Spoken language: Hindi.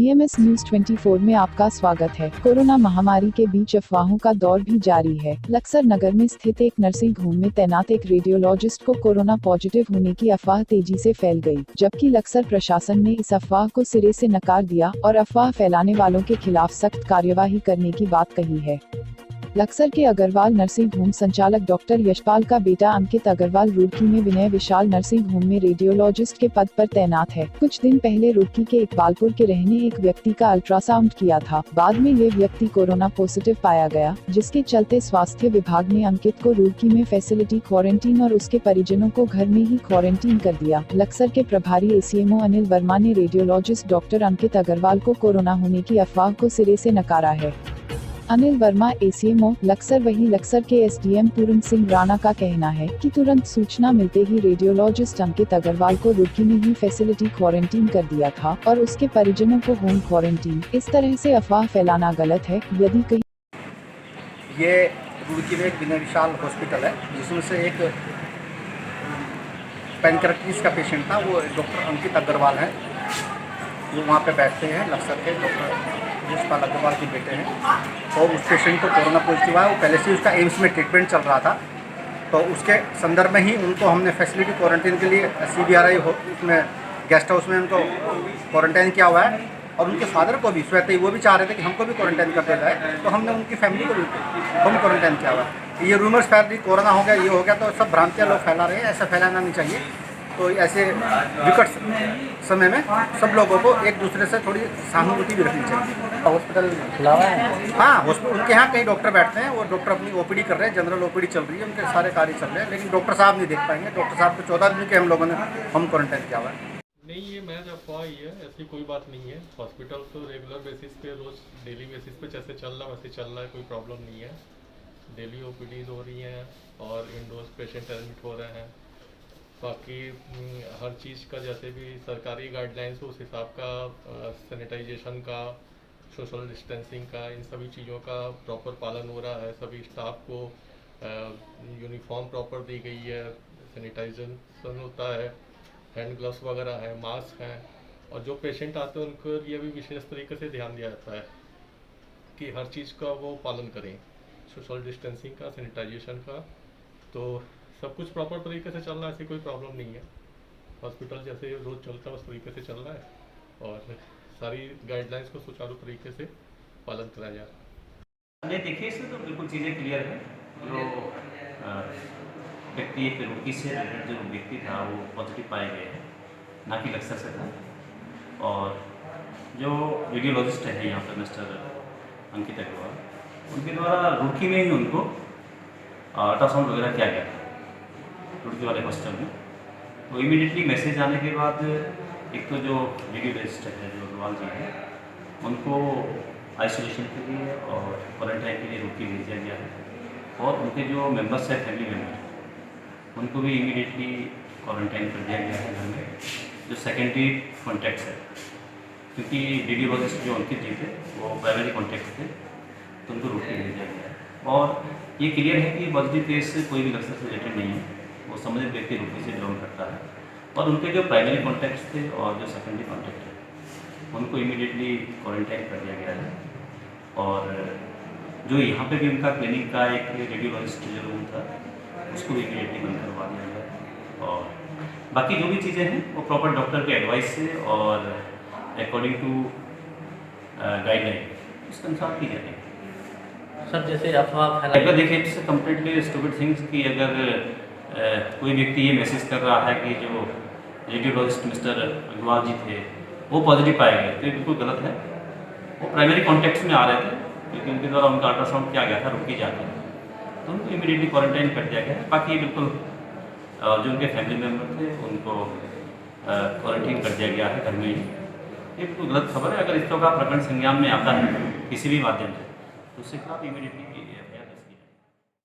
BMS न्यूज 24 में आपका स्वागत है। कोरोना महामारी के बीच अफवाहों का दौर भी जारी है। लक्सर नगर में स्थित एक नर्सिंग होम में तैनात एक रेडियोलॉजिस्ट को कोरोना पॉजिटिव होने की अफवाह तेजी से फैल गई, जबकि लक्सर प्रशासन ने इस अफवाह को सिरे से नकार दिया और अफवाह फैलाने वालों के खिलाफ सख्त कार्यवाही करने की बात कही है। लक्सर के अग्रवाल नर्सिंग होम संचालक डॉक्टर यशपाल का बेटा अंकित अग्रवाल रुड़की में विनय विशाल नर्सिंग होम में रेडियोलॉजिस्ट के पद पर तैनात है। कुछ दिन पहले रुड़की के इकबालपुर के रहने एक व्यक्ति का अल्ट्रासाउंड किया था। बाद में ये व्यक्ति कोरोना पॉजिटिव पाया गया, जिसके चलते स्वास्थ्य विभाग ने अंकित को रुड़की में फैसिलिटी क्वारंटीन और उसके परिजनों को घर में ही क्वारंटीन कर दिया। लक्सर के प्रभारी ACMO अनिल वर्मा ने रेडियोलॉजिस्ट डॉक्टर अंकित अग्रवाल को कोरोना होने की अफवाह को सिरे से नकारा है। अनिल वर्मा ACMO लक्सर वही लक्सर के SDM पूर्ण सिंह राणा का कहना है कि तुरंत सूचना मिलते ही रेडियोलॉजिस्ट अंकित अग्रवाल को रुड़की में ही फैसिलिटी क्वारंटीन कर दिया था और उसके परिजनों को होम क्वारंटीन। इस तरह से अफवाह फैलाना गलत है। यदि कहीं ये रुड़की में एक विनय विशाल हॉस्पिटल है, जिसमें से एक पैनक्रेटिस का पेशेंट था। वो डॉक्टर अंकित अग्रवाल है, वो वहाँ पे बैठते हैं। लक्सर के डॉक्टर यशपाल अग्रवाल के बेटे हैं और उस पेशेंट को कोरोना पॉजिटिव आया। वो पहले से उसका एम्स में ट्रीटमेंट चल रहा था, तो उसके संदर्भ में ही उनको हमने फैसिलिटी क्वारंटीन के लिए CBRI उसमें गेस्ट हाउस में उनको क्वारंटाइन किया हुआ है। और उनके फादर को भी स्वतः ही वो भी चाह रहे थे कि हमको भी क्वारंटाइन कर दिया जाए, तो हमने उनकी फैमिली को भी होम क्वारंटाइन किया हुआ है। ये रूमर्स फैल रही कोरोना हो गया, ये हो गया, तो सब भ्रांतियाँ लोग फैला रहे हैं। ऐसा फैलाना नहीं चाहिए। तो ऐसे विकट समय में सब लोगों को एक दूसरे से थोड़ी सहानुभूति भी रखनी चाहिए। हॉस्पिटल खुला हुआ है? हाँ, हॉस्पिटल उनके यहाँ कई डॉक्टर बैठते हैं। वो डॉक्टर अपनी OPD कर रहे हैं, जनरल OPD चल रही है, उनके सारे कार्य चल रहे हैं, लेकिन डॉक्टर साहब नहीं देख पाएंगे। डॉक्टर साहब को 14 दिन के हम लोगों ने होम क्वारंटाइन किया हुआ है। नहीं, ये महज अफवाह ही है, ऐसी कोई बात नहीं है। हॉस्पिटल तो रेगुलर बेसिस पे, रोज डेली बेसिस पे जैसे चल रहा है वैसे चल रहा है, कोई प्रॉब्लम नहीं है। डेली OPDs हो रही हैं और इंडोर्स पेशेंट एडमिट हो रहे हैं। बाकी हर चीज़ का जैसे भी सरकारी गाइडलाइंस उस हिसाब का सैनिटाइजेशन का, सोशल डिस्टेंसिंग का, इन सभी चीज़ों का प्रॉपर पालन हो रहा है। सभी स्टाफ को यूनिफॉर्म प्रॉपर दी गई है, सैनिटाइजेशन होता है, हैंड ग्लव्स वगैरह हैं, मास्क हैं। और जो पेशेंट आते हैं उनको ये भी विशेष तरीके से ध्यान दिया जाता है कि हर चीज़ का वो पालन करें, सोशल डिस्टेंसिंग का, सैनिटाइजेशन का। तो सब कुछ प्रॉपर तरीके से चल रहा है, ऐसी कोई प्रॉब्लम नहीं है। हॉस्पिटल जैसे रोज़ चलता है उस तरीके से चल रहा है और सारी गाइडलाइंस को सुचारू तरीके से पालन कराया जा रहा है। नहीं, देखिए इसमें तो बिल्कुल चीज़ें क्लियर है। जो व्यक्ति एक रुड़की से जो व्यक्ति था वो पॉजिटिव पाए गए हैं, ना कि लक्सर से था। और जो रेडियोलॉजिस्ट है यहाँ पर मिस्टर अंकित अग्रवाल, उनके द्वारा रुड़की में ही उनको अल्ट्रासाउंड वगैरह किया गया था रुड़की वाले हॉस्पिटल में। तो इमीडिएटली मैसेज आने के बाद एक तो जो रेडियोलॉजिस्ट है जो अग्रवाल जी हैं, उनको आइसोलेशन के लिए और क्वारंटाइन के लिए रुड़की भेज दिया गया है। और उनके जो मेंबर्स हैं, फैमिली मेम्बर, उनको भी इमीडिएटली क्वारंटाइन कर दिया गया है घर में, जो सेकेंडरी कॉन्टैक्ट्स है। क्योंकि रेडियोलॉजिस्ट जो अंकित जी थे वो प्राइमरी कॉन्टैक्ट थे, तो उनको रुड़की भेज दिया गया है। और ये क्लियर है कि पॉजिटिव केस कोई भी लक्सर से रिलेटेड नहीं है, वो संबंधित व्यक्ति रुड़की से बिलोंग करता है। और उनके जो प्राइमरी कॉन्टैक्ट्स थे और जो सेकेंडरी कॉन्टैक्ट है, उनको इमीडिएटली क्वारंटाइन कर दिया गया है। और जो यहाँ पे भी उनका क्लिनिक का एक रेडियोलॉजिस्ट जो रूम था, उसको भी इमीडिएटली बंद करवा दिया गया है। और बाकी जो भी चीज़ें हैं वो प्रॉपर डॉक्टर के एडवाइस से और अकॉर्डिंग टू गाइडलाइन उसके अनुसार की जाएगी। सर, जैसे अफवाह फैला, देखिए इट्स कम्प्लीटली स्टूपिड थिंग्स कि अगर कोई व्यक्ति ये मैसेज कर रहा है कि जो रेडियोलॉजिस्ट मिस्टर अग्रवाल जी थे वो पॉजिटिव पाए गए, तो ये बिल्कुल गलत है। वो प्राइमरी कॉन्टैक्ट्स में आ रहे थे, क्योंकि उनके द्वारा उनका अल्ट्रासाउंड किया गया था रुड़की जाकर, तो उनको इमीडिएटली क्वारंटाइन कर दिया गया है। बाकी बिल्कुल जो उनके फैमिली मेम्बर थे उनको क्वारंटाइन कर दिया गया है घर में ही। ये बिल्कुल गलत खबर है। अगर इस तरह का प्रकरण संज्ञान में आता है किसी भी माध्यम से, तो उसके खिलाफ इमीडिएटली